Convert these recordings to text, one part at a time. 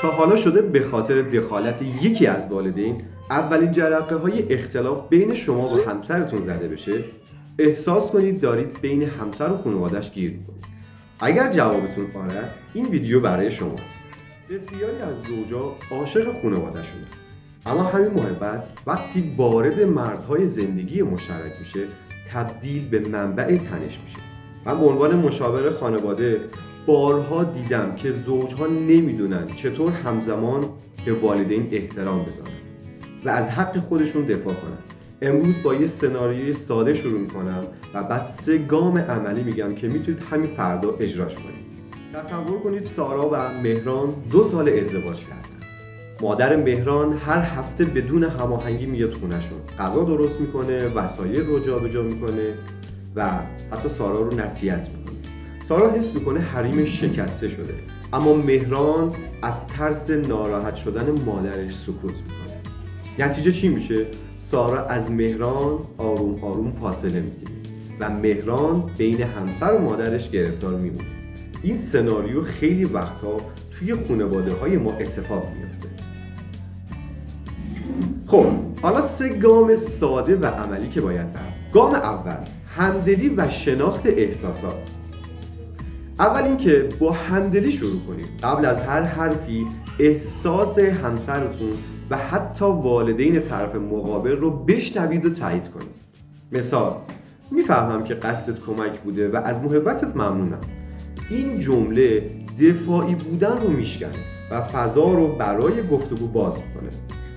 تا حالا شده به خاطر دخالت یکی از والدین اولین جرقه های اختلاف بین شما و همسرتون زده بشه؟ احساس کنید دارید بین همسر و خانواده‌اش گیر می‌کنید. اگر جوابتون آره است، این ویدیو برای شماست. بسیاری از زوجا عاشق خانواده‌شونن، اما همین محبت وقتی وارد مرزهای زندگی مشترک میشه تبدیل به منبع تنش میشه. من به عنوان مشاور خانواده بارها دیدم که زوجها نمیدونن چطور همزمان به والدین احترام بذارن و از حق خودشون دفاع کنن. امروز با یه سناریوی ساده شروع میکنم و بعد 3 گام عملی میگم که میتونید همین فردا اجراش کنید. تصور کنید سارا و مهران 2 سال ازدواج کردن. مادر مهران هر هفته بدون هماهنگی میاد خونه‌شون، غذا درست میکنه، وسایل رو جابجا میکنه و حتی سارا رو نصیحت میکنه. سارا حس میکنه حریمش شکسته شده، اما مهران از ترس ناراحت شدن مادرش سکوت میکنه. نتیجه چی میشه؟ سارا از مهران آروم آروم فاصله میگیره و مهران بین همسر و مادرش گرفتار میمونه. این سناریو خیلی وقتا توی خانواده‌های ما اتفاق میفته. خب حالا 3 گام ساده و عملی که باید بریم. گام اول، همدلی و شناخت احساسات. اول اینکه با همدلی شروع کنید. قبل از هر حرفی احساس همسرتون و حتی والدین طرف مقابل رو بشنوید و تایید کنید. مثال: میفهمم که قصدت کمک بوده و از محبتت ممنونم. این جمله دفاعی بودن رو میشکنه و فضا رو برای گفتگو باز میکنه.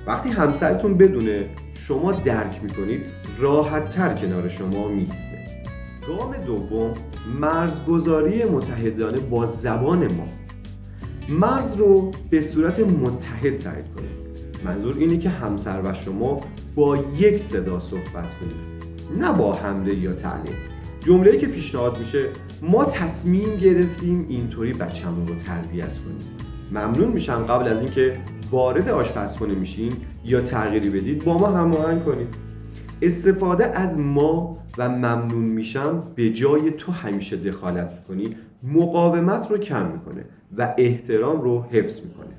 وقتی همسرتون بدونه شما درک میکنید، راحت‌تر کنار شما میسته. گام دوم، مرزگذاری متحدانه با زبان ما. مرز رو به صورت متحد تعیین کنید. منظور اینه که همسر و شما با یک صدا صحبت کنید، نه با حمله یا تعلیم. جمله‌ای که پیشنهاد میشه: ما تصمیم گرفتیم اینطوری بچه‌مون رو تربیت کنیم. ممنون میشم قبل از اینکه وارد آشپزخونه میشین یا تغییری بدید با ما هماهنگ کنید. استفاده از ما و ممنون میشم به جای تو همیشه دخالت میکنی مقاومت رو کم میکنه و احترام رو حفظ میکنه.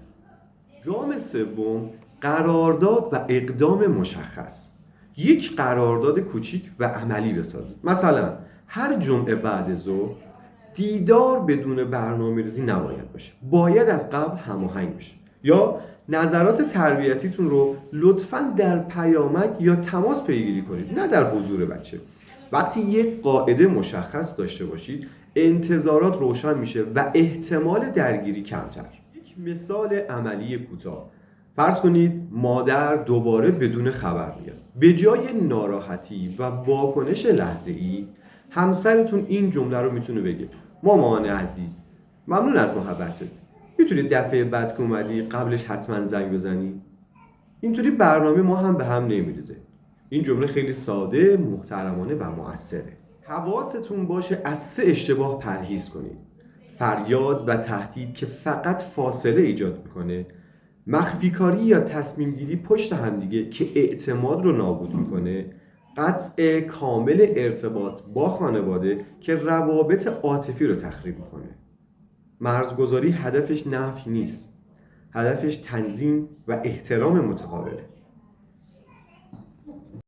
گام سوم، قرارداد و اقدام مشخص. یک قرارداد کوچیک و عملی بسازید. مثلا هر جمعه بعد ظهر دیدار بدون برنامه‌ریزی نباید باشه، باید از قبل هماهنگ بشه. یا نظرات تربیتیتون رو لطفاً در پیامک یا تماس پیگیری کنید، نه در حضور بچه. وقتی یک قاعده مشخص داشته باشید، انتظارات روشن میشه و احتمال درگیری کمتر. یک مثال عملی کوتاه: فرض کنید مادر دوباره بدون خبر میاد. به جای ناراحتی و واکنش لحظه‌ای، همسرتون این جمله رو میتونه بگه: مامان عزیز، ممنون از محبتت. میتونی دفعه بعد که اومدی قبلش حتما زنگ بزنی؟ اینطوری برنامه ما هم به هم نمیریزه. این جمله خیلی ساده، محترمانه و مؤثره. حواستون باشه از 3 اشتباه پرهیز کنید: فریاد و تهدید که فقط فاصله ایجاد میکنه، مخفی کاری یا تصمیم گیری پشت همدیگه که اعتماد رو نابود میکنه، قطع کامل ارتباط با خانواده که روابط عاطفی رو تخریب میکنه. مرزگذاری هدفش نفی نیست، هدفش تنظیم و احترام متقابله.